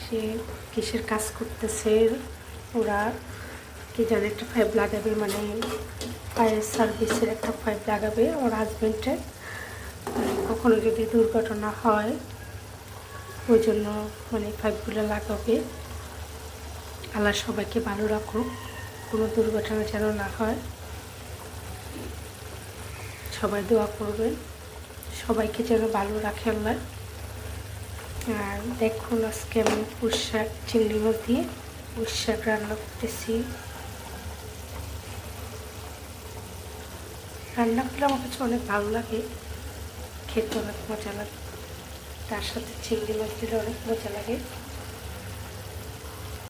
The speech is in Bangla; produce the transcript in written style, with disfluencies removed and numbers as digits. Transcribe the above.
সে কিসের কাজ করতেছে, ওরা কি জানে একটা পাইপ লাগাবে, মানে ফায়ার সার্ভিসের একটা পাইপ লাগাবে ওর হাজব্যান্ডের। কখনো যদি দুর্ঘটনা হয় ওই জন্য মানে পাইপগুলো লাগাবে। আল্লাহ সবাইকে ভালো রাখুক, কোনো দুর্ঘটনা যেন না হয়। সবাই দোয়া করবেন, সবাইকে যেন ভালো রাখে আল্লাহ। আর দেখুন আজকে আমি পুঁই শাক, চিংড়ি মাছ দিয়ে পুঁই শাক রান্না করতেছি। রান্না করলে আমার কাছে অনেক ভালো লাগে, খেতে অনেক মজা লাগে, তার সাথে চিংড়ি মাছ দিলে অনেক মজা লাগে।